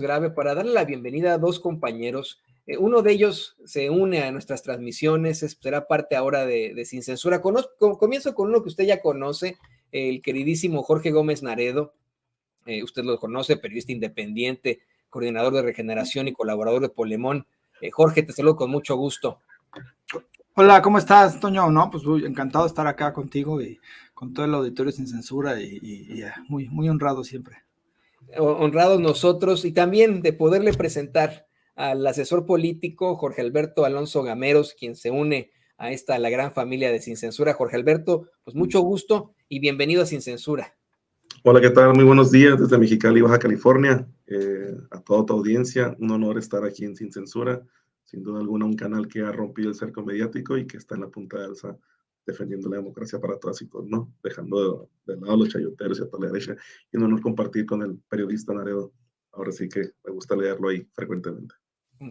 Grave para darle la bienvenida a dos compañeros. Uno de ellos se une a nuestras transmisiones, será parte ahora de Sin Censura. Comienzo con uno que usted ya conoce, el queridísimo Jorge Gómez Naredo. Usted lo conoce, periodista independiente, coordinador de Regeneración y colaborador de Polemón. Jorge, te saludo con mucho gusto. Hola, ¿cómo estás, Toño? No, pues encantado de estar acá contigo y con todo el auditorio Sin Censura y muy honrado siempre. Honrados nosotros y también de poderle presentar al asesor político Jorge Alberto Alonso Gameros, quien se une a la gran familia de Sin Censura. Jorge Alberto, pues mucho gusto y bienvenido a Sin Censura. Hola, ¿qué tal? Muy buenos días desde Mexicali, Baja California. A toda tu audiencia, un honor estar aquí en Sin Censura. Sin duda alguna, un canal que ha rompido el cerco mediático y que está en la punta de alza defendiendo la democracia para todas y todos, ¿no? Dejando de lado a los chayoteros y a toda la derecha. Y un honor compartir con el periodista Naredo. Ahora sí que me gusta leerlo ahí frecuentemente.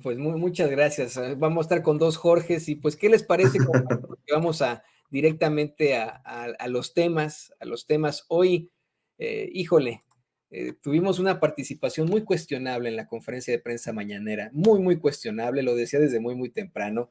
Pues muchas gracias. Vamos a estar con dos Jorges y pues, ¿qué les parece? Que vamos directamente a los temas, Hoy, híjole, tuvimos una participación muy cuestionable en la conferencia de prensa mañanera, muy cuestionable, lo decía desde muy temprano,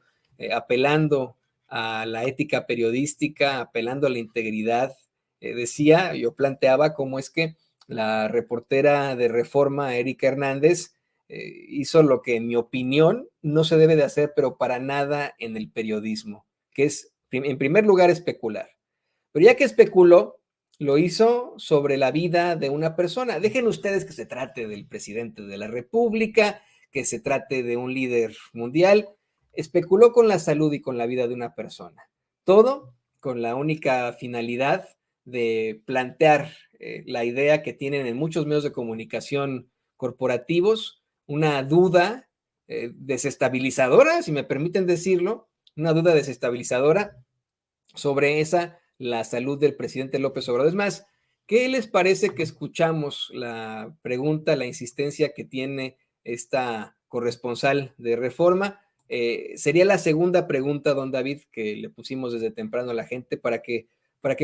apelando a la ética periodística, apelando a la integridad. Yo planteaba cómo es que la reportera de Reforma, Erika Hernández, hizo lo que en mi opinión no se debe de hacer, pero para nada en el periodismo, que es en primer lugar especular. Pero ya que especuló, lo hizo sobre la vida de una persona. Dejen ustedes que se trate del presidente de la República, que se trate de un líder mundial. Especuló con la salud y con la vida de una persona. Todo con la única finalidad de plantear la idea que tienen en muchos medios de comunicación corporativos, una duda desestabilizadora, si me permiten decirlo, una duda desestabilizadora sobre la salud del presidente López Obrador. Es más, ¿qué les parece que escuchamos la pregunta, la insistencia que tiene esta corresponsal de Reforma? Sería la segunda pregunta, don David, que le pusimos desde temprano a la gente para que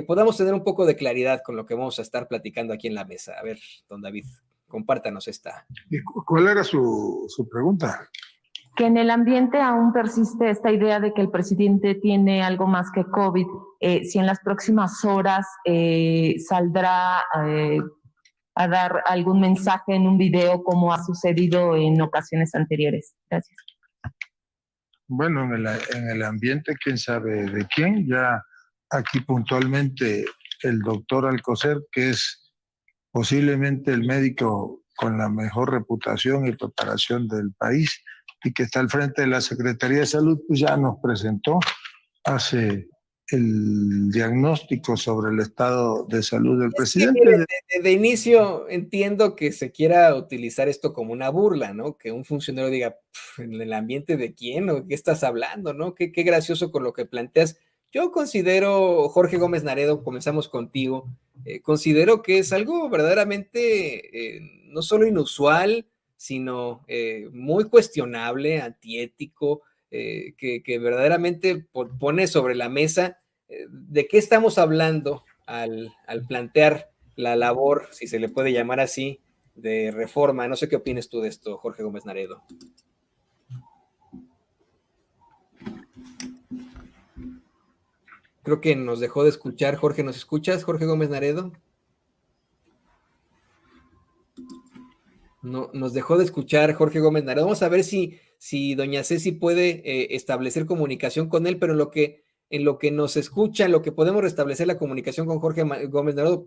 podamos tener un poco de claridad con lo que vamos a estar platicando aquí en la mesa. A ver, don David, compártanos esta. ¿Cuál era su pregunta? Que en el ambiente aún persiste esta idea de que el presidente tiene algo más que COVID. Si en las próximas horas saldrá a dar algún mensaje en un video como ha sucedido en ocasiones anteriores. Gracias. Bueno, en el ambiente, quién sabe de quién. Ya aquí puntualmente el doctor Alcocer, que es posiblemente el médico con la mejor reputación y preparación del país y que está al frente de la Secretaría de Salud, pues ya nos presentó, hace el diagnóstico sobre el estado de salud del presidente. De inicio entiendo que se quiera utilizar esto como una burla, ¿no? Que un funcionario diga, ¿en el ambiente de quién? ¿O qué estás hablando? ¿No? Qué gracioso con lo que planteas. Yo considero, Jorge Gómez Naredo, comenzamos contigo, considero que es algo verdaderamente no solo inusual, sino muy cuestionable, antiético, que verdaderamente pone sobre la mesa de qué estamos hablando al plantear la labor, si se le puede llamar así, de Reforma. No sé qué opinas tú de esto, Jorge Gómez Naredo. Creo que nos dejó de escuchar. Jorge, ¿nos escuchas, Jorge Gómez Naredo? No, nos dejó de escuchar Jorge Gómez Naredo. Vamos a ver si doña Ceci puede establecer comunicación con él, pero en lo que nos escucha, en lo que podemos restablecer la comunicación con Jorge Gómez Naredo,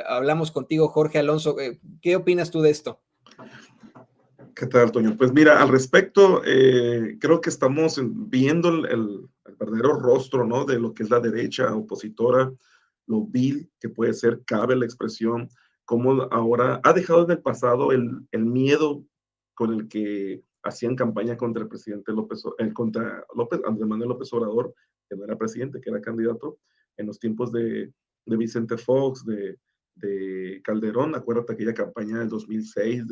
hablamos contigo, Jorge Alonso. ¿Qué opinas tú de esto? ¿Qué tal, Toño? Pues mira, al respecto, creo que estamos viendo el verdadero rostro, ¿no? De lo que es la derecha opositora, lo vil que puede ser, cabe la expresión, cómo ahora ha dejado en el pasado el miedo con el que hacían campaña contra el presidente Andrés Manuel López Obrador, que no era presidente, que era candidato, en los tiempos de Vicente Fox, de Calderón. Acuérdate aquella campaña del 2006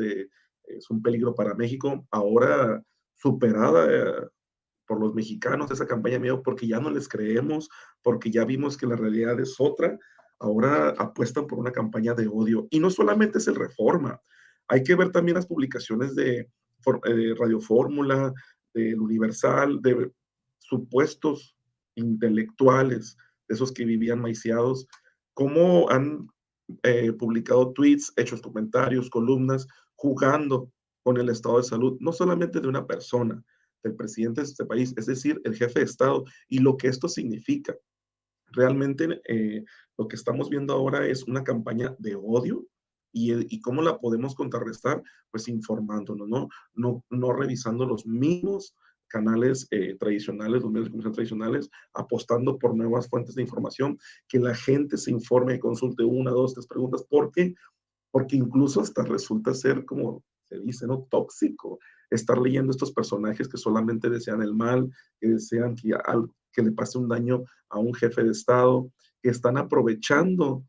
es un peligro para México, ahora superada por los mexicanos, esa campaña miedo, porque ya no les creemos, porque ya vimos que la realidad es otra. Ahora apuestan por una campaña de odio, y no solamente es el Reforma, Hay que ver también las publicaciones de Radio Fórmula, del Universal, de supuestos intelectuales, de esos que vivían maiciados, cómo han publicado tweets, hechos comentarios, columnas, jugando con el estado de salud, no solamente de una persona, del presidente de este país, es decir, el jefe de Estado, y lo que esto significa. Realmente lo que estamos viendo ahora es una campaña de odio y cómo la podemos contrarrestar, pues informándonos, no revisando los mismos canales tradicionales, los medios de comunicación tradicionales, apostando por nuevas fuentes de información, que la gente se informe y consulte 1, 2, 3 preguntas. ¿Por qué? Porque incluso hasta resulta ser, como se dice, ¿no? Tóxico estar leyendo estos personajes que solamente desean el mal, que desean que le pase un daño a un jefe de Estado, que están aprovechando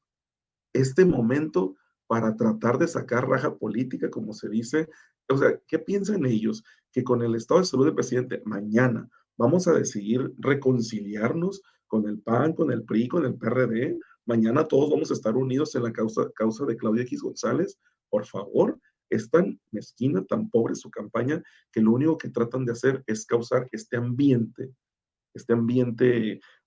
este momento para tratar de sacar raja política, como se dice. O sea, ¿qué piensan ellos? Que con el estado de salud del presidente mañana vamos a decidir reconciliarnos con el PAN, con el PRI, con el PRD. Mañana todos vamos a estar unidos en la causa de Claudia X González. Por favor, es tan mezquina, tan pobre su campaña, que lo único que tratan de hacer es causar este ambiente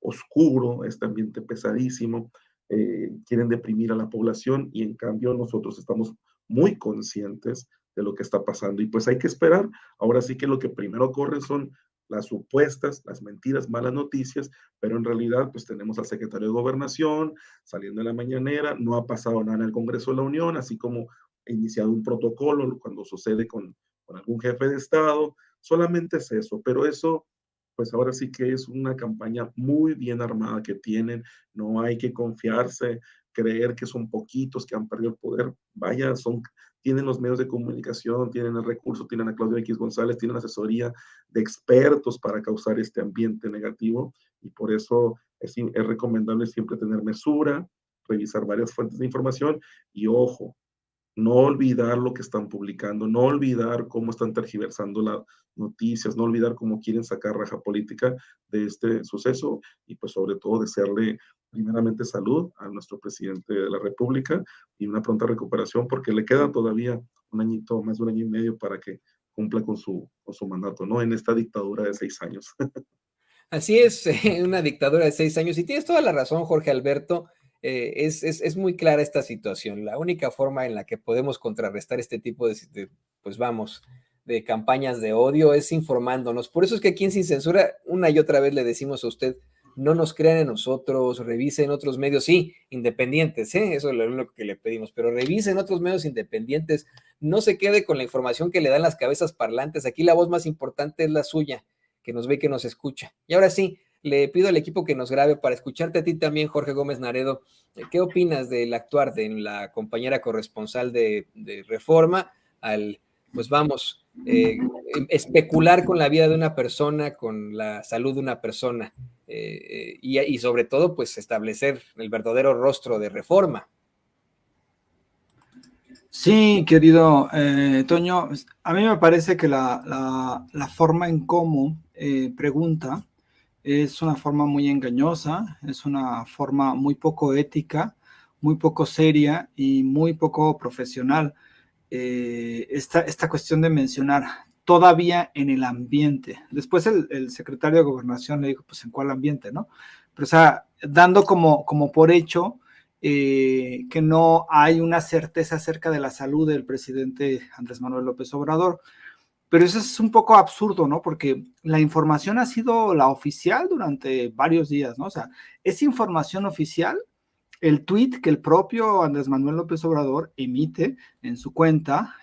oscuro, este ambiente pesadísimo. Quieren deprimir a la población y en cambio nosotros estamos muy conscientes de lo que está pasando y pues hay que esperar. Ahora sí que lo que primero corre son las supuestas, las mentiras, malas noticias, pero en realidad pues tenemos al secretario de Gobernación saliendo de la mañanera, no ha pasado nada en el Congreso de la Unión, así como ha iniciado un protocolo cuando sucede con algún jefe de Estado, solamente es eso, pero eso pues ahora sí que es una campaña muy bien armada que tienen, no hay que confiarse, creer que son poquitos que han perdido el poder, vaya, tienen los medios de comunicación, tienen el recurso, tienen a Claudia X González, tienen asesoría de expertos para causar este ambiente negativo y por eso es recomendable siempre tener mesura, revisar varias fuentes de información y ojo, no olvidar lo que están publicando, no olvidar cómo están tergiversando las noticias, no olvidar cómo quieren sacar raja política de este suceso y pues sobre todo desearle primeramente salud a nuestro presidente de la República y una pronta recuperación porque le queda todavía un añito, más de un año y medio para que cumpla con su mandato, ¿no? En esta dictadura de 6 años. Así es, una dictadura de 6 años. Y tienes toda la razón, Jorge Alberto. Es muy clara esta situación. La única forma en la que podemos contrarrestar este tipo pues vamos, de campañas de odio es informándonos. Por eso es que aquí en Sin Censura, una y otra vez le decimos a usted, no nos crean en nosotros, revisen otros medios, sí, independientes, eso es lo que le pedimos, pero revisen otros medios independientes, no se quede con la información que le dan las cabezas parlantes. Aquí la voz más importante es la suya, que nos ve y que nos escucha. Y ahora sí, le pido al equipo que nos grabe para escucharte a ti también, Jorge Gómez Naredo. ¿Qué opinas del actuar de la compañera corresponsal de Reforma pues vamos, especular con la vida de una persona, con la salud de una persona y sobre todo, pues establecer el verdadero rostro de Reforma? Sí, querido Toño, a mí me parece que la forma en cómo pregunta es una forma muy engañosa, es una forma muy poco ética, muy poco seria y muy poco profesional. Esta cuestión de mencionar todavía en el ambiente. Después el secretario de Gobernación le dijo, pues en cuál ambiente, ¿no? Pero o sea, dando como por hecho que no hay una certeza acerca de la salud del presidente Andrés Manuel López Obrador. Pero eso es un poco absurdo, ¿no? Porque la información ha sido la oficial durante varios días, ¿no? O sea, es información oficial el tuit que el propio Andrés Manuel López Obrador emite en su cuenta,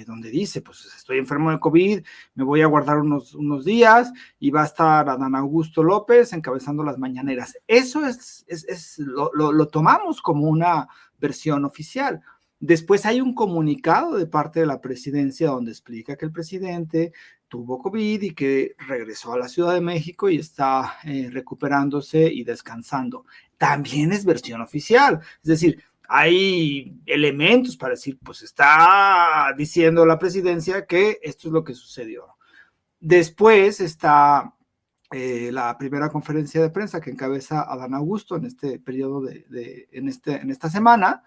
donde dice, pues estoy enfermo de COVID, me voy a guardar unos días y va a estar Adán Augusto López encabezando las mañaneras. Eso lo tomamos como una versión oficial. Después hay un comunicado de parte de la presidencia donde explica que el presidente tuvo COVID y que regresó a la Ciudad de México y está recuperándose y descansando. También es versión oficial, es decir, hay elementos para decir, pues está diciendo la presidencia que esto es lo que sucedió. Después está la primera conferencia de prensa que encabeza Adán Augusto en este periodo en esta semana,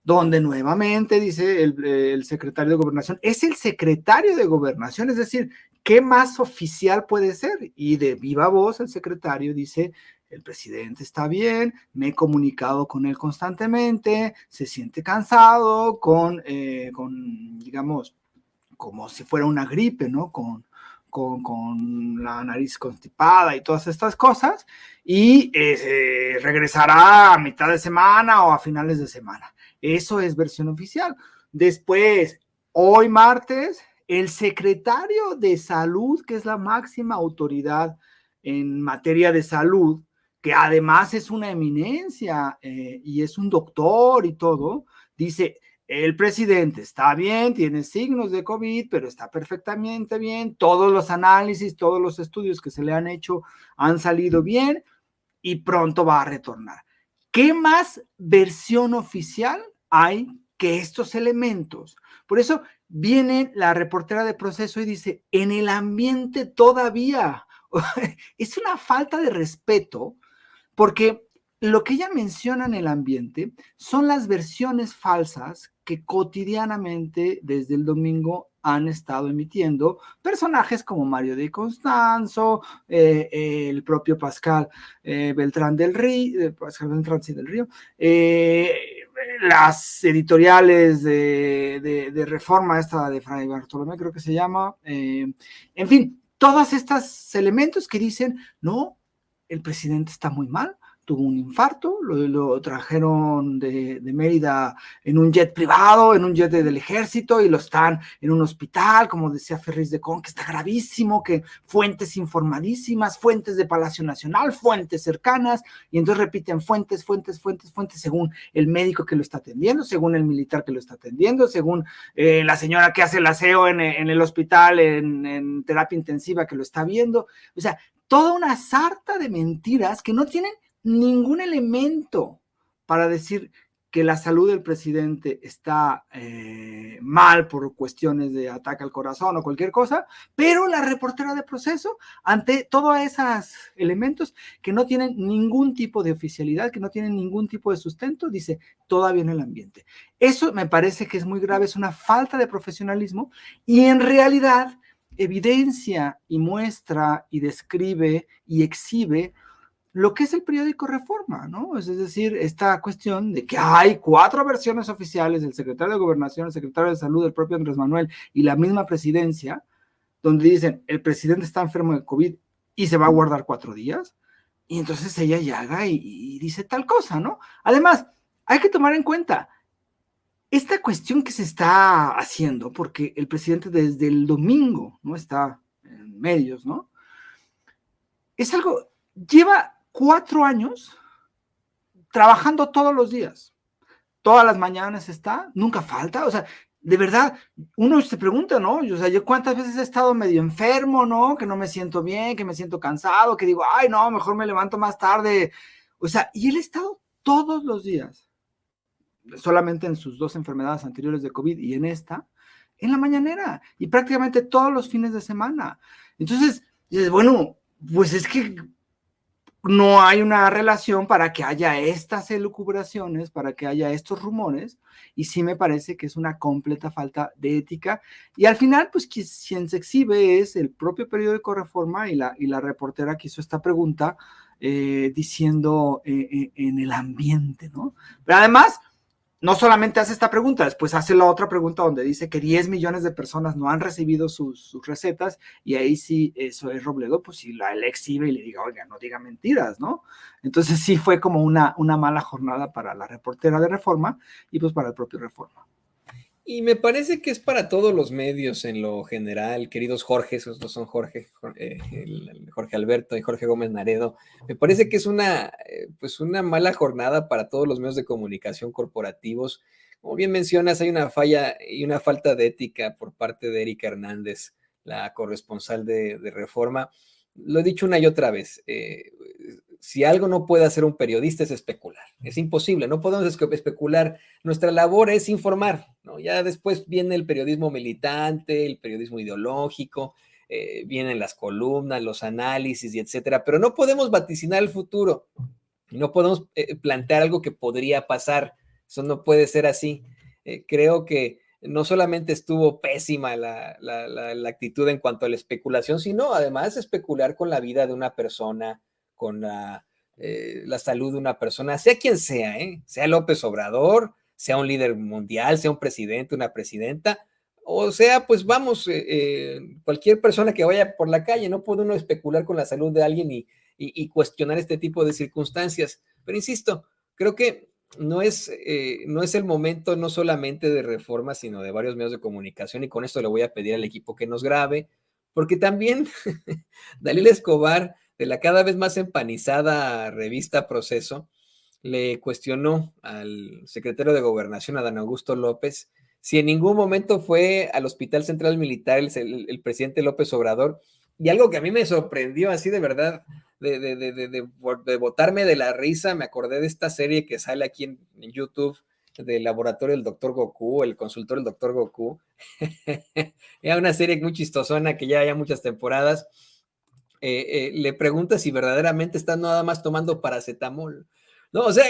donde nuevamente dice el secretario de Gobernación, es el secretario de Gobernación, es decir, ¿qué más oficial puede ser? Y de viva voz el secretario dice, el presidente está bien, me he comunicado con él constantemente, se siente cansado, digamos, como si fuera una gripe, ¿no? Con la nariz constipada y todas estas cosas, y regresará a mitad de semana o a finales de semana. Eso es versión oficial. Después, hoy martes, el secretario de Salud, que es la máxima autoridad en materia de salud, que además es una eminencia y es un doctor y todo, dice, el presidente está bien, tiene signos de COVID, pero está perfectamente bien, todos los análisis, todos los estudios que se le han hecho han salido bien y pronto va a retornar. ¿Qué más versión oficial hay que estos elementos? Por eso viene la reportera de Proceso y dice, en el ambiente todavía. Es una falta de respeto porque lo que ella menciona en el ambiente son las versiones falsas que cotidianamente desde el domingo han estado emitiendo personajes como Mario de Constanzo, el propio Pascal Beltrán del Río, las editoriales de Reforma, esta de Fray Bartolomé creo que se llama, en fin, todos estos elementos que dicen, no, el presidente está muy mal, tuvo un infarto, lo trajeron de Mérida en un jet privado, en un jet del ejército, y lo están en un hospital, como decía Ferriz de Con, que está gravísimo, que fuentes informadísimas, fuentes de Palacio Nacional, fuentes cercanas, y entonces repiten fuentes, según el médico que lo está atendiendo, según el militar que lo está atendiendo, según la señora que hace el aseo en el hospital, en terapia intensiva que lo está viendo. O sea, toda una sarta de mentiras que no tienen ningún elemento para decir que la salud del presidente está mal por cuestiones de ataque al corazón o cualquier cosa, pero la reportera de Proceso, ante todos esos elementos que no tienen ningún tipo de oficialidad, que no tienen ningún tipo de sustento, dice, todavía en el ambiente. Eso me parece que es muy grave, es una falta de profesionalismo y en realidad evidencia y muestra y describe y exhibe lo que es el periódico Reforma, ¿no? Es decir, esta cuestión de que hay 4 versiones oficiales del secretario de Gobernación, el secretario de Salud, el propio Andrés Manuel y la misma presidencia, donde dicen, el presidente está enfermo de COVID y se va a guardar 4 días, y entonces ella llega y dice tal cosa, ¿no? Además, hay que tomar en cuenta esta cuestión que se está haciendo, porque el presidente desde el domingo no está en medios, ¿no? Es algo, lleva 4 años trabajando todos los días, todas las mañanas está, nunca falta, o sea, de verdad, uno se pregunta, ¿no? O sea, yo cuántas veces he estado medio enfermo, ¿no? Que no me siento bien, que me siento cansado, que digo, ay, no, mejor me levanto más tarde, o sea, y él ha estado todos los días, solamente en sus 2 enfermedades anteriores de COVID y en esta, en la mañanera, y prácticamente todos los fines de semana. Entonces, dices, bueno, pues es que no hay una relación para que haya estas elucubraciones, para que haya estos rumores, y sí me parece que es una completa falta de ética, y al final, pues quien se exhibe es el propio periódico Reforma y la reportera que hizo esta pregunta, diciendo en el ambiente, ¿no? Pero además, no solamente hace esta pregunta, después hace la otra pregunta donde dice que 10 millones de personas no han recibido sus recetas, y ahí sí, eso es Robledo, pues si la exhibe y le diga, oiga, no diga mentiras, ¿no? Entonces sí fue como una mala jornada para la reportera de Reforma y pues para el propio Reforma. Y me parece que es para todos los medios en lo general, queridos Jorge, esos dos son Jorge Alberto y Jorge Gómez Naredo. Me parece que es pues una mala jornada para todos los medios de comunicación corporativos. Como bien mencionas, hay una falla y una falta de ética por parte de Erika Hernández, la corresponsal de Reforma. Lo he dicho una y otra vez, si algo no puede hacer un periodista es especular, es imposible, no podemos especular, nuestra labor es informar, ¿no? Ya después viene el periodismo militante, el periodismo ideológico, vienen las columnas, los análisis y etcétera, pero no podemos vaticinar el futuro, no podemos plantear algo que podría pasar Eso no puede ser así. Creo que no solamente estuvo pésima la actitud en cuanto a la especulación, sino además especular con la vida de una persona, con la salud de una persona, sea quien sea, sea López Obrador, sea un líder mundial, sea un presidente, una presidenta, o sea, pues vamos, cualquier persona que vaya por la calle, no puede uno especular con la salud de alguien y cuestionar este tipo de circunstancias. Pero insisto, creo que no es el momento no solamente de reforma, sino de varios medios de comunicación, y con esto le voy a pedir al equipo que nos grabe, porque también Dalila Escobar, de la cada vez más empanizada revista Proceso, le cuestionó al secretario de Gobernación, Adán Augusto López, si en ningún momento fue al Hospital Central Militar el presidente López Obrador, y algo que a mí me sorprendió así de verdad, de botarme de la risa, me acordé de esta serie que sale aquí en YouTube, del laboratorio del Dr. Goku, el consultor del Dr. Goku. Era una serie muy chistosona que ya hay muchas temporadas. Le pregunta si verdaderamente está nada más tomando paracetamol. No, o sea,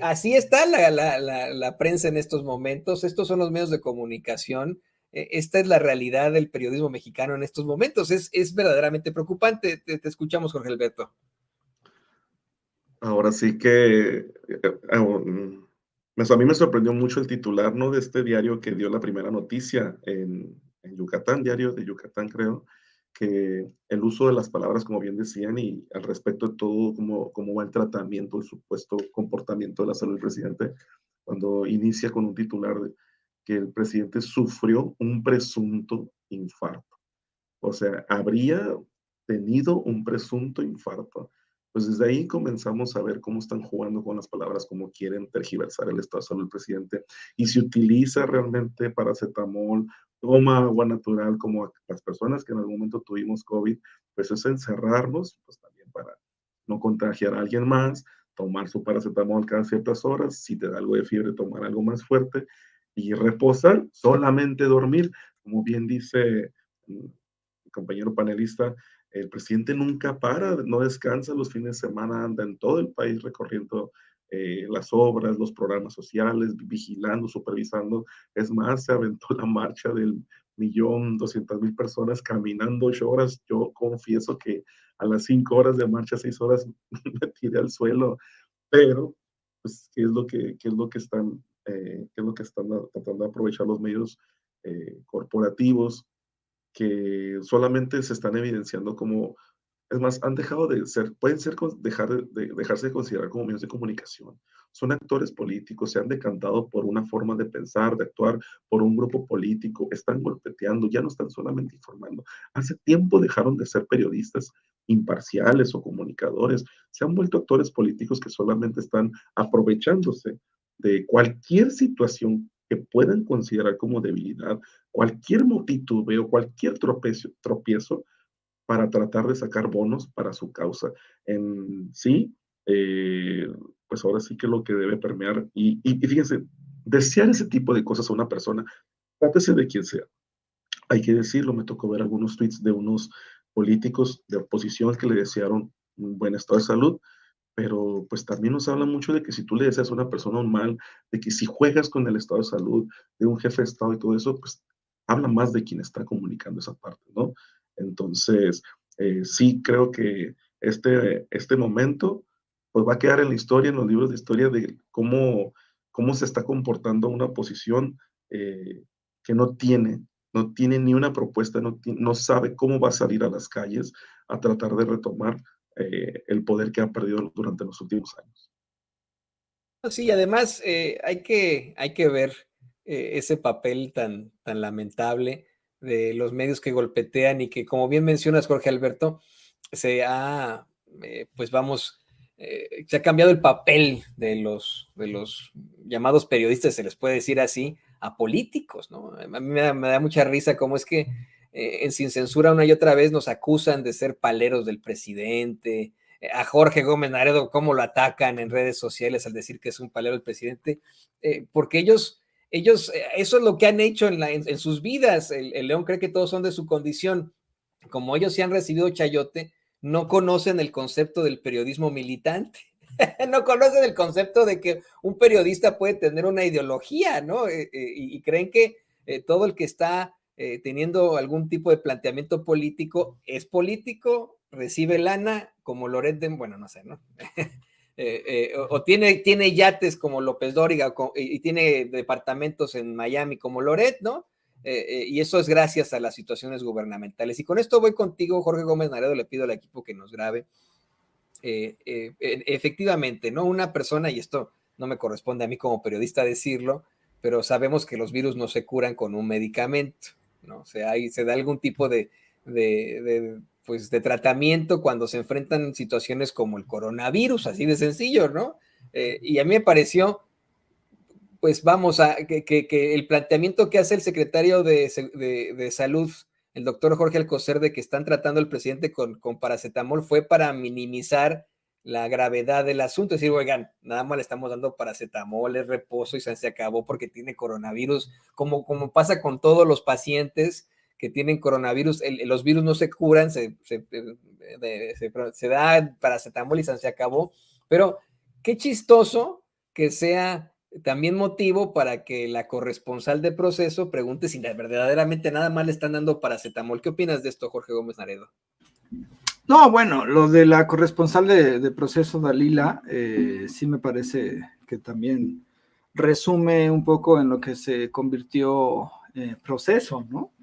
así está la prensa en estos momentos. Estos son los medios de comunicación. Esta es la realidad del periodismo mexicano en estos momentos. Es verdaderamente preocupante. Te escuchamos, Jorge Alberto. Ahora sí que a mí me sorprendió mucho el titular, ¿no?, de este diario que dio la primera noticia en Yucatán, Diario de Yucatán, creo, que el uso de las palabras, como bien decían, y al respecto de todo, cómo va el tratamiento, el supuesto comportamiento de la salud del presidente, cuando inicia con un titular de que el presidente sufrió un presunto infarto. O sea, habría tenido un presunto infarto. Pues desde ahí comenzamos a ver cómo están jugando con las palabras, cómo quieren tergiversar el estado de salud del presidente. Y si utiliza realmente paracetamol, toma agua natural, como las personas que en algún momento tuvimos COVID, pues es encerrarnos, pues también para no contagiar a alguien más, tomar su paracetamol cada ciertas horas, si te da algo de fiebre, tomar algo más fuerte y reposar, solamente dormir, como bien dice compañero panelista, el presidente nunca para, no descansa, los fines de semana anda en todo el país recorriendo las obras, los programas sociales, vigilando, supervisando. Es más, se aventó la marcha del 1.200.000 personas caminando 8 horas. Yo confieso que a las 5 horas de marcha, 6 horas, me tiré al suelo, pero pues, ¿qué es lo que están tratando de aprovechar los medios corporativos? Que solamente se están evidenciando como, es más, han dejado de ser, pueden ser, dejarse de considerar como medios de comunicación. Son actores políticos, se han decantado por una forma de pensar, de actuar, por un grupo político, están golpeteando, ya no están solamente informando. Hace tiempo dejaron de ser periodistas imparciales o comunicadores, se han vuelto actores políticos que solamente están aprovechándose de cualquier situación que puedan considerar como debilidad, cualquier titubeo, cualquier tropiezo para tratar de sacar bonos para su causa. En sí, pues ahora sí que lo que debe permear, y fíjense, desear ese tipo de cosas a una persona, trátese de quien sea. Hay que decirlo, me tocó ver algunos tweets de unos políticos de oposición que le desearon un buen estado de salud, pero pues también nos habla mucho de que si tú le deseas a una persona un mal, de que si juegas con el estado de salud de un jefe de estado y todo eso, pues habla más de quien está comunicando esa parte, ¿no? Entonces, sí creo que este momento pues va a quedar en la historia, en los libros de historia, de cómo se está comportando una oposición que no tiene ni una propuesta, no sabe cómo va a salir a las calles a tratar de retomar el poder que ha perdido durante los últimos años. Sí, además hay que ver ese papel tan lamentable de los medios que golpetean y que, como bien mencionas, Jorge Alberto, pues vamos, se ha cambiado el papel de los llamados periodistas, se les puede decir así, a políticos, ¿no? A mí me da mucha risa cómo es que en Sin Censura una y otra vez nos acusan de ser paleros del presidente. A Jorge Gómez Naredo, cómo lo atacan en redes sociales al decir que es un palero del presidente, porque ellos, eso es lo que han hecho en sus vidas. El León cree que todos son de su condición. Como ellos sí han recibido chayote, no conocen el concepto del periodismo militante. No conocen el concepto de que un periodista puede tener una ideología, ¿no? Y creen que todo el que está teniendo algún tipo de planteamiento político es político, recibe lana, como Loret de, bueno, no sé, ¿no? O tiene yates como López Dóriga y tiene departamentos en Miami como Loret, ¿no? Y eso es gracias a las situaciones gubernamentales. Y con esto voy contigo, Jorge Gómez Naredo, le pido al equipo que nos grabe. Efectivamente, ¿no? Una persona, y esto no me corresponde a mí como periodista decirlo, pero sabemos que los virus no se curan con un medicamento, ¿no? O sea, ahí se da algún tipo pues, de tratamiento cuando se enfrentan situaciones como el coronavirus, así de sencillo, ¿no? Y a mí me pareció, pues vamos, que el planteamiento que hace el secretario de Salud, el doctor Jorge Alcocer, de que están tratando al presidente con paracetamol, fue para minimizar la gravedad del asunto. Es decir, oigan, nada más le estamos dando paracetamol, es reposo y se acabó porque tiene coronavirus, como pasa con todos los pacientes que tienen coronavirus. Los virus no se curan, se da paracetamol y se acabó. Pero qué chistoso que sea también motivo para que la corresponsal de Proceso pregunte si verdaderamente nada más le están dando paracetamol. ¿Qué opinas de esto, Jorge Gómez Naredo? No, bueno, lo de la corresponsal de Proceso, Dalila, sí me parece que también resume un poco en lo que se convirtió Proceso, ¿no?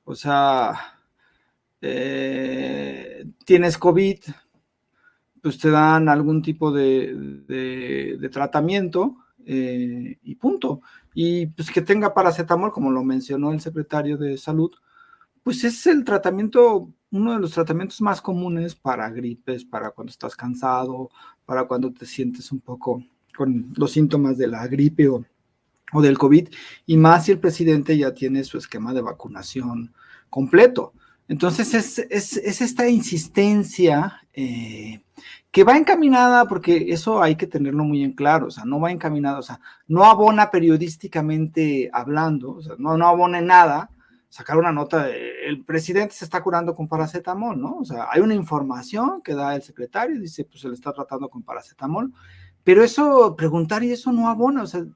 O sea, tienes COVID, pues te dan algún tipo de tratamiento y punto. Y pues que tenga paracetamol, como lo mencionó el secretario de Salud, pues es el tratamiento, uno de los tratamientos más comunes para gripes, para cuando estás cansado, para cuando te sientes un poco con los síntomas de la gripe o del COVID, y más si el presidente ya tiene su esquema de vacunación completo. Entonces es esta insistencia que va encaminada, porque eso hay que tenerlo muy en claro, o sea, no va encaminada, o sea, no abona periodísticamente hablando, o sea, no abona en nada sacar una nota de el presidente se está curando con paracetamol, ¿no? O sea, hay una información que da el secretario, dice, pues se le está tratando con paracetamol, pero eso, preguntar y eso no abona, o sea,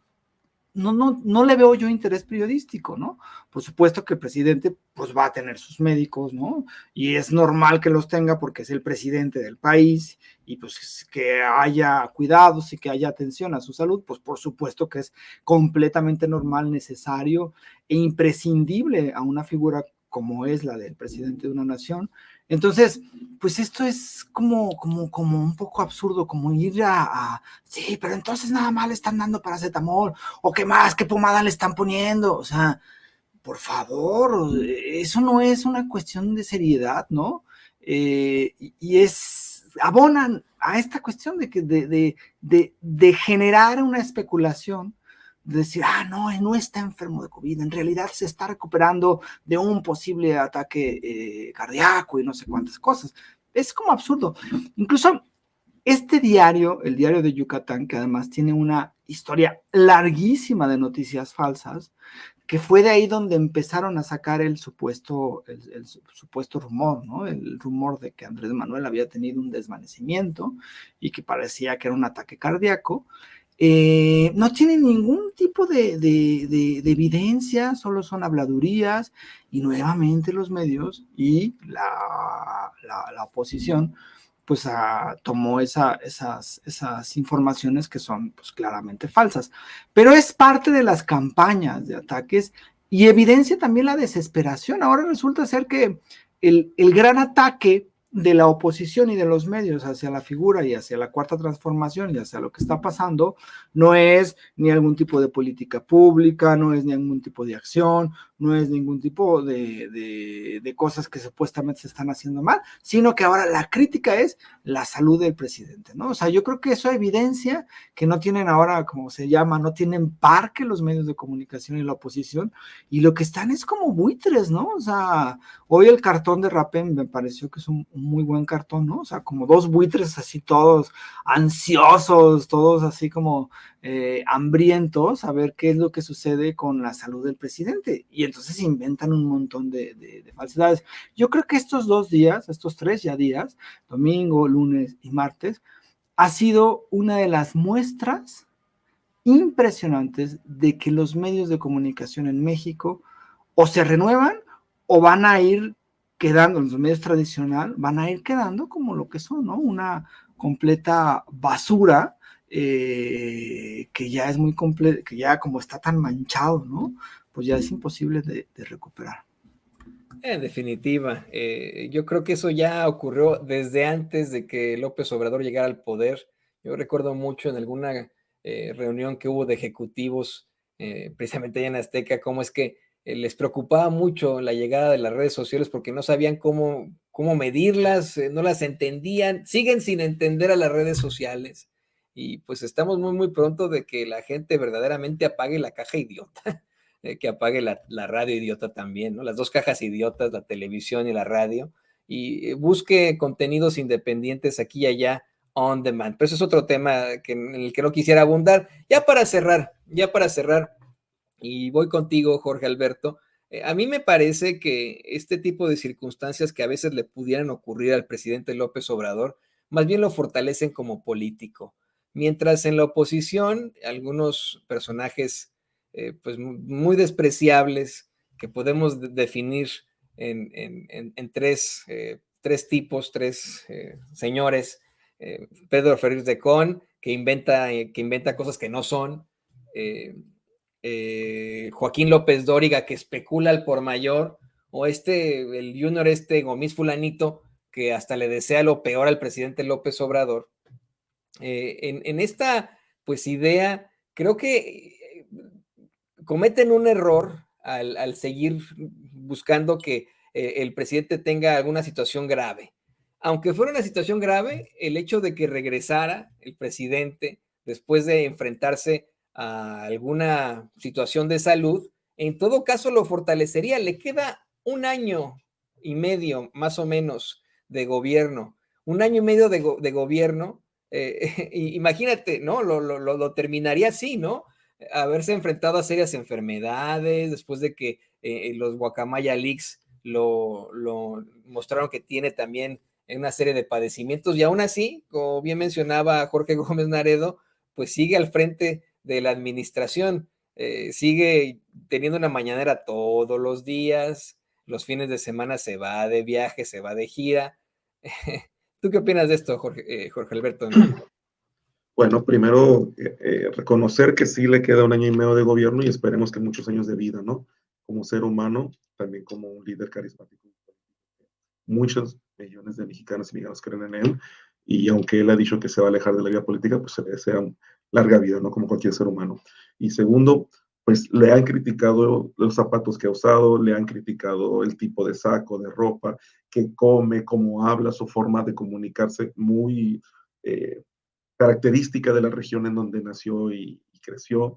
no le veo yo interés periodístico, ¿no? Por supuesto que el presidente pues va a tener sus médicos, ¿no? Y es normal que los tenga porque es el presidente del país y pues que haya cuidados y que haya atención a su salud, pues por supuesto que es completamente normal, necesario e imprescindible a una figura como es la del presidente de una nación. Entonces, pues esto es como un poco absurdo, como ir sí, pero entonces nada más le están dando paracetamol, o qué más, qué pomada le están poniendo, o sea, por favor, eso no es una cuestión de seriedad, ¿no? Abonan a esta cuestión de generar una especulación, de decir, no está enfermo de COVID, en realidad se está recuperando de un posible ataque cardíaco y no sé cuántas cosas. Es como absurdo. Incluso este diario, el diario de Yucatán, que además tiene una historia larguísima de noticias falsas, que fue de ahí donde empezaron a sacar el supuesto rumor, ¿no? El rumor de que Andrés Manuel había tenido un desvanecimiento y que parecía que era un ataque cardíaco. No tienen ningún tipo de evidencia, solo son habladurías, y nuevamente los medios y la oposición pues tomó esas informaciones que son pues claramente falsas, pero es parte de las campañas de ataques y evidencia también la desesperación. Ahora resulta ser que el gran ataque de la oposición y de los medios hacia la figura y hacia la cuarta transformación y hacia lo que está pasando no es ni algún tipo de política pública, no es ningún tipo de acción, no es ningún tipo de cosas que supuestamente se están haciendo mal, sino que ahora la crítica es la salud del presidente, ¿no? O sea, yo creo que eso evidencia que no tienen ahora, como se llama, no tienen parque los medios de comunicación y la oposición, y lo que están es como buitres, ¿no? O sea, hoy el cartón de Rapén me pareció que es un muy buen cartón, ¿no? O sea, como dos buitres así todos ansiosos, todos así como hambrientos a ver qué es lo que sucede con la salud del presidente, y entonces inventan un montón de falsedades. Yo creo que estos 2 días, estos 3 días, domingo, lunes y martes, ha sido una de las muestras impresionantes de que los medios de comunicación en México o se renuevan o van a ir quedando, los medios tradicionales van a ir quedando como lo que son, ¿no? Una completa basura que ya es muy completo, que ya como está tan manchado, ¿no? Pues ya es imposible de recuperar. En definitiva, yo creo que eso ya ocurrió desde antes de que López Obrador llegara al poder. Yo recuerdo mucho en alguna reunión que hubo de ejecutivos, precisamente allá en Azteca, cómo es que les preocupaba mucho la llegada de las redes sociales porque no sabían cómo medirlas, no las entendían, siguen sin entender a las redes sociales. Y pues estamos muy pronto de que la gente verdaderamente apague la caja idiota. Que apague la radio idiota también, ¿no? Las dos cajas idiotas, la televisión y la radio, y busque contenidos independientes aquí y allá on demand. Pero eso es otro tema en el que no quisiera abundar. Ya para cerrar, y voy contigo, Jorge Alberto, a mí me parece que este tipo de circunstancias que a veces le pudieran ocurrir al presidente López Obrador, más bien lo fortalecen como político. Mientras en la oposición, algunos personajes pues muy despreciables que podemos definir en tres tipos, tres señores. Pedro Ferriz de Con, que inventa cosas que no son. Joaquín López Dóriga, que especula al por mayor, o el junior Gomis Fulanito, que hasta le desea lo peor al presidente López Obrador. En esta pues idea, creo que cometen un error al seguir buscando que el presidente tenga alguna situación grave. Aunque fuera una situación grave, el hecho de que regresara el presidente después de enfrentarse a alguna situación de salud, en todo caso lo fortalecería. Le queda 1 año y medio más o menos de gobierno. 1 año y medio de gobierno. Imagínate, ¿no? Lo terminaría así, ¿no? Haberse enfrentado a serias enfermedades, después de que los Guacamaya Leaks lo mostraron que tiene también una serie de padecimientos, y aún así, como bien mencionaba Jorge Gómez Naredo, pues sigue al frente de la administración, sigue teniendo una mañanera todos los días, los fines de semana se va de viaje, se va de gira. ¿Tú qué opinas de esto, Jorge Alberto? Bueno, primero reconocer que sí le queda 1 año y medio de gobierno y esperemos que muchos años de vida, ¿no? Como ser humano, también como un líder carismático. Muchos millones de mexicanos y mexicanos creen en él, y aunque él ha dicho que se va a alejar de la vida política, pues se le desea larga vida, ¿no? Como cualquier ser humano. Y segundo, pues le han criticado los zapatos que ha usado, le han criticado el tipo de saco, de ropa, que come, cómo habla, su forma de comunicarse muy característica de la región en donde nació y creció.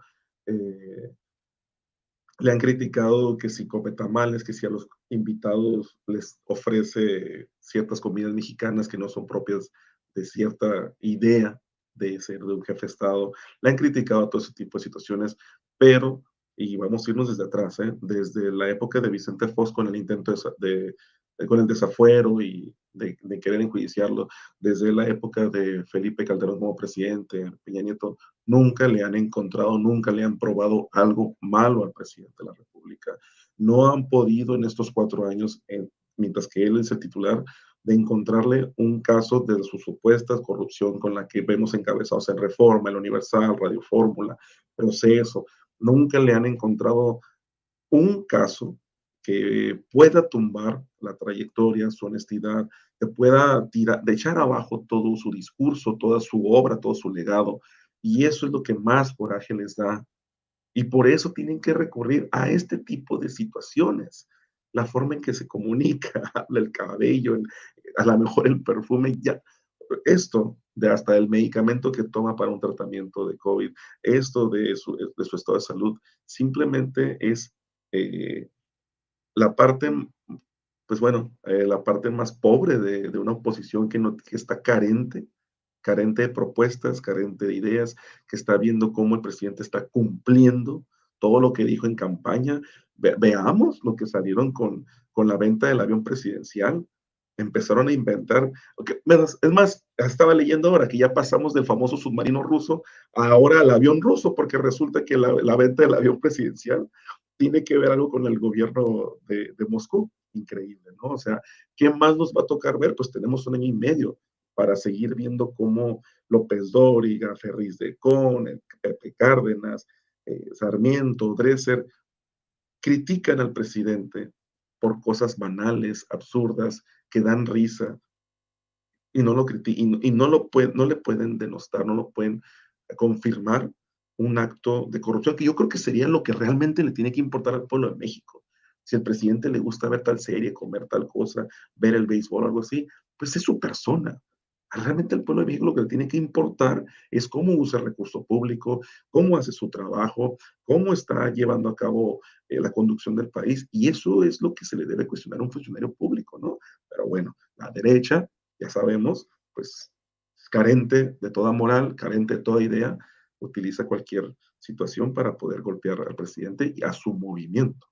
Le han criticado que si come tamales, que si a los invitados les ofrece ciertas comidas mexicanas que no son propias de cierta idea de ser de un jefe de Estado. Le han criticado todo ese tipo de situaciones, pero, y vamos a irnos desde atrás, desde la época de Vicente Fox con el intento con el desafuero y de querer enjuiciarlo, desde la época de Felipe Calderón como presidente, Peña Nieto, nunca le han encontrado, nunca le han probado algo malo al presidente de la República. No han podido en estos 4 años, mientras que él es el titular, de encontrarle un caso de su supuesta corrupción con la que vemos encabezados en Reforma, El Universal, Radio Fórmula, Proceso. Nunca le han encontrado un caso que pueda tumbar la trayectoria, su honestidad, que pueda de echar abajo todo su discurso, toda su obra, todo su legado. Y eso es lo que más coraje les da. Y por eso tienen que recurrir a este tipo de situaciones. La forma en que se comunica, habla el cabello, a lo mejor el perfume, ya. Esto de hasta el medicamento que toma para un tratamiento de COVID, esto de su estado de salud, simplemente es la parte, pues bueno, la parte más pobre de una oposición que está carente de propuestas, carente de ideas, que está viendo cómo el presidente está cumpliendo todo lo que dijo en campaña. Veamos lo que salieron con la venta del avión presidencial. empezaron a inventar, es más, estaba leyendo ahora que ya pasamos del famoso submarino ruso ahora al avión ruso, porque resulta que la venta del avión presidencial tiene que ver algo con el gobierno de Moscú. Increíble, ¿no? O sea, ¿qué más nos va a tocar ver? Pues tenemos 1 año y medio para seguir viendo cómo López Dóriga, Ferriz de Con, Pepe Cárdenas, Sarmiento, Dresser, critican al presidente por cosas banales, absurdas, que dan risa, y no lo critican, y no le pueden denostar, no lo pueden confirmar un acto de corrupción, que yo creo que sería lo que realmente le tiene que importar al pueblo de México. Si al presidente le gusta ver tal serie, comer tal cosa, ver el béisbol, algo así, pues es su persona. Realmente al pueblo de México lo que le tiene que importar es cómo usa el recurso público, cómo hace su trabajo, cómo está llevando a cabo la conducción del país, y eso es lo que se le debe cuestionar a un funcionario público, ¿no? Pero bueno, la derecha, ya sabemos, pues carente de toda moral, carente de toda idea, utiliza cualquier situación para poder golpear al presidente y a su movimiento.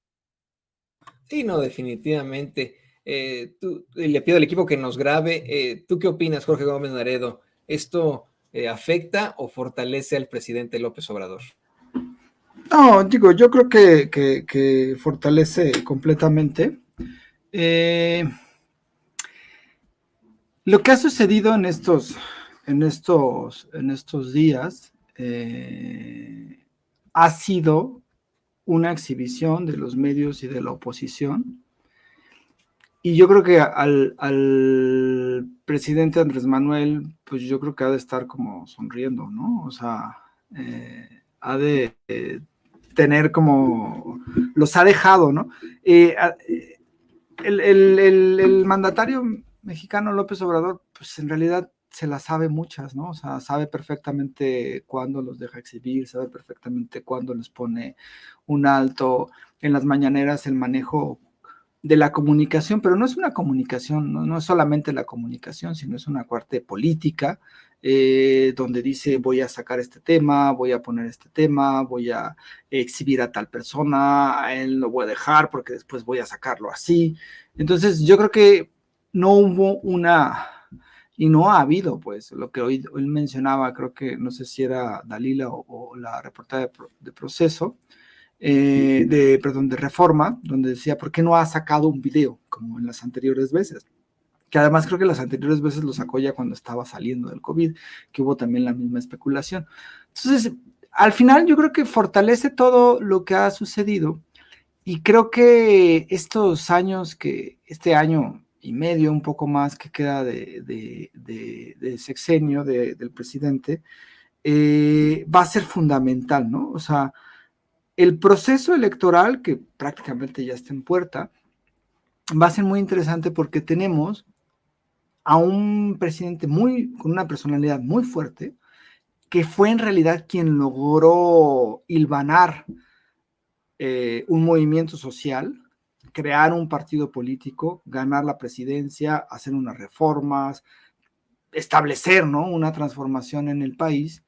Sí, no, definitivamente. Le pido al equipo que nos grabe. ¿Tú qué opinas, Jorge Gómez Naredo? ¿Esto afecta o fortalece al presidente López Obrador? No, digo, yo creo que fortalece completamente. Lo que ha sucedido en estos días ha sido una exhibición de los medios y de la oposición. Y yo creo que al presidente Andrés Manuel, pues yo creo que ha de estar como sonriendo, ¿no? O sea, ha de tener como, los ha dejado, ¿no? El mandatario mexicano López Obrador, pues en realidad se las sabe muchas, ¿no? O sea, sabe perfectamente cuándo los deja exhibir, sabe perfectamente cuándo les pone un alto. En las mañaneras el manejo de la comunicación, pero no es una comunicación, no es solamente la comunicación, sino es una parte política, donde dice voy a sacar este tema, voy a poner este tema, voy a exhibir a tal persona, a él lo voy a dejar porque después voy a sacarlo así. Entonces yo creo que no hubo y no ha habido, pues, lo que hoy mencionaba, creo que no sé si era Dalila o la reportera de Proceso, de Reforma, donde decía, ¿por qué no ha sacado un video como en las anteriores veces? Que además creo que las anteriores veces lo sacó ya cuando estaba saliendo del COVID, que hubo también la misma especulación. Entonces, al final yo creo que fortalece todo lo que ha sucedido, y creo que estos años, este año y medio, un poco más que queda de sexenio del presidente, va a ser fundamental, ¿no? O sea, el proceso electoral, que prácticamente ya está en puerta, va a ser muy interesante porque tenemos a un presidente con una personalidad muy fuerte, que fue en realidad quien logró hilvanar un movimiento social, crear un partido político, ganar la presidencia, hacer unas reformas, establecer, ¿no?, una transformación en el país.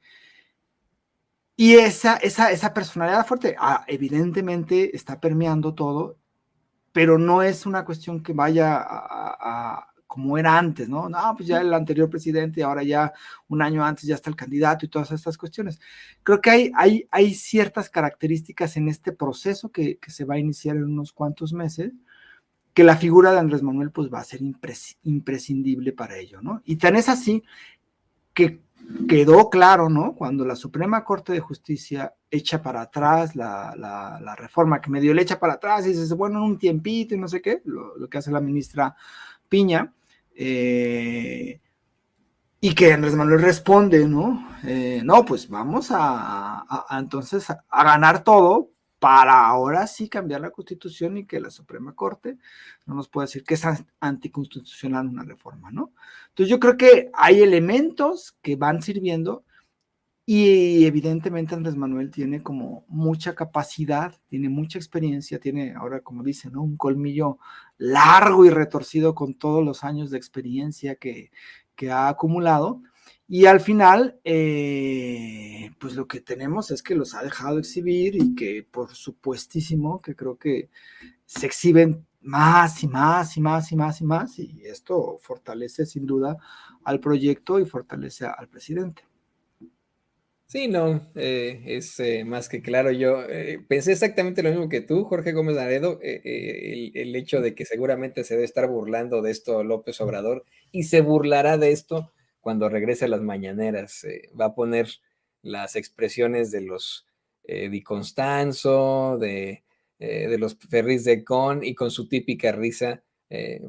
Y esa personalidad fuerte, evidentemente está permeando todo, pero no es una cuestión que vaya como era antes, ¿no? No, pues ya el anterior presidente, ahora ya un año antes ya está el candidato y todas estas cuestiones. Creo que hay ciertas características en este proceso que se va a iniciar en unos cuantos meses, que la figura de Andrés Manuel pues va a ser imprescindible para ello, ¿no? Y tan es así que quedó claro, ¿no?, cuando la Suprema Corte de Justicia echa para atrás la reforma, que medio le echa para atrás y dice, bueno, en un tiempito y no sé qué, lo que hace la ministra Piña, y que Andrés Manuel responde, ¿no? No, pues vamos entonces a ganar todo para ahora sí cambiar la Constitución y que la Suprema Corte no nos pueda decir que es anticonstitucional una reforma, ¿no? Entonces yo creo que hay elementos que van sirviendo, y evidentemente Andrés Manuel tiene como mucha capacidad, tiene mucha experiencia, tiene ahora, como dicen, ¿no?, un colmillo largo y retorcido con todos los años de experiencia que ha acumulado, y al final, pues lo que tenemos es que los ha dejado exhibir, y que por supuestísimo que creo que se exhiben más y más y más y más y más, y esto fortalece sin duda al proyecto y fortalece al presidente. Sí, no, es más que claro. Yo pensé exactamente lo mismo que tú, Jorge Gómez Naredo, el hecho de que seguramente se debe estar burlando de esto López Obrador y se burlará de esto cuando regrese a las mañaneras. Va a poner las expresiones de los Di Constanzo, de los Ferris de Con y con su típica risa,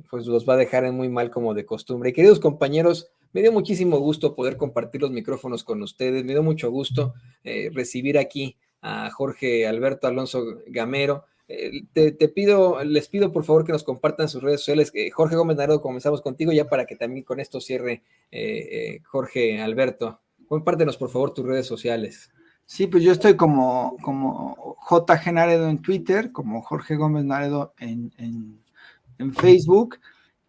pues los va a dejar en muy mal como de costumbre. Y queridos compañeros, me dio muchísimo gusto poder compartir los micrófonos con ustedes. Me dio mucho gusto recibir aquí a Jorge Alberto Alonso Gamero. Les pido por favor que nos compartan sus redes sociales. Jorge Gómez Naredo, comenzamos contigo ya para que también con esto cierre Jorge Alberto. Compártenos por favor tus redes sociales. Sí, pues yo estoy como JG Naredo en Twitter, como Jorge Gómez Naredo en Facebook,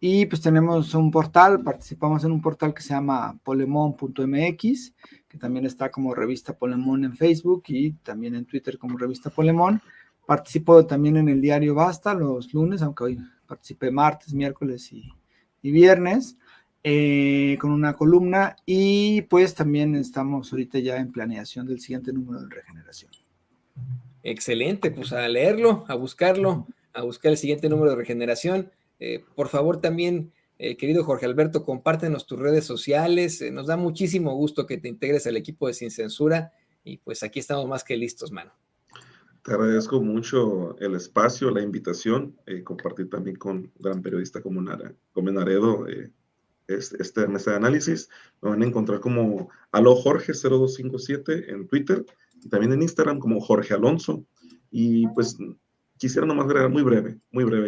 y pues tenemos un portal, participamos en un portal que se llama polemon.mx, que también está como Revista Polemón en Facebook y también en Twitter como Revista Polemón. Participo también en el diario Basta los lunes, aunque hoy participé martes, miércoles y viernes, con una columna, y pues también estamos ahorita ya en planeación del siguiente número de Regeneración. Excelente, pues a leerlo, a buscarlo, a buscar el siguiente número de Regeneración. Por favor también, querido Jorge Alberto, compártenos tus redes sociales. Nos da muchísimo gusto que te integres al equipo de Sin Censura y pues aquí estamos más que listos, mano. Te agradezco mucho el espacio, la invitación, compartir también con gran periodista como Naredo este análisis. Me van a encontrar como alojorge0257 en Twitter y también en Instagram como Jorge Alonso. Y pues quisiera nomás agregar muy breve,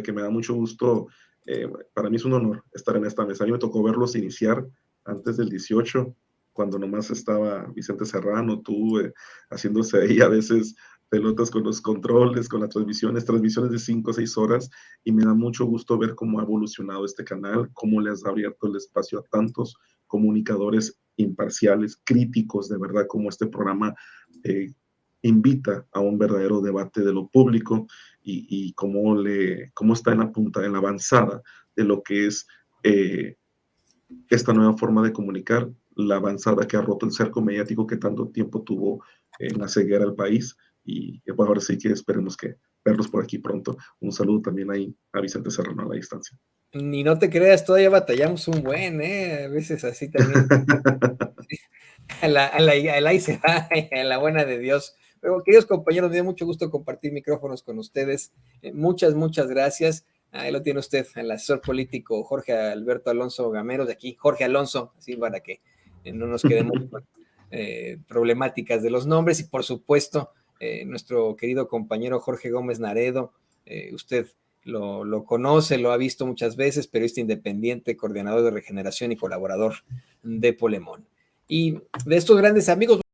que me da mucho gusto. Para mí es un honor estar en esta mesa. A mí me tocó verlos iniciar antes del 18, cuando nomás estaba Vicente Serrano, tú haciéndose ahí a veces pelotas con los controles, con las transmisiones de 5 o 6 horas, y me da mucho gusto ver cómo ha evolucionado este canal, cómo le has abierto el espacio a tantos comunicadores imparciales, críticos, de verdad, como este programa invita a un verdadero debate de lo público y cómo está en la punta, en la avanzada de lo que es esta nueva forma de comunicar, la avanzada que ha roto el cerco mediático que tanto tiempo tuvo en la ceguera al país. Y pues ahora sí que esperemos que verlos por aquí pronto. Un saludo también ahí a Vicente Serrano a la distancia. Ni no te creas, todavía batallamos un buen, a veces así también. Ahí se va, a la buena de Dios. Pero queridos compañeros, me dio mucho gusto compartir micrófonos con ustedes. Muchas gracias. Ahí lo tiene usted, el asesor político Jorge Alberto Alonso Gamero, de aquí, Jorge Alonso, así para que no nos quedemos con problemáticas de los nombres. Y por supuesto, nuestro querido compañero Jorge Gómez Naredo, usted lo conoce, lo ha visto muchas veces, periodista independiente, coordinador de Regeneración y colaborador de Polemón. Y de estos grandes amigos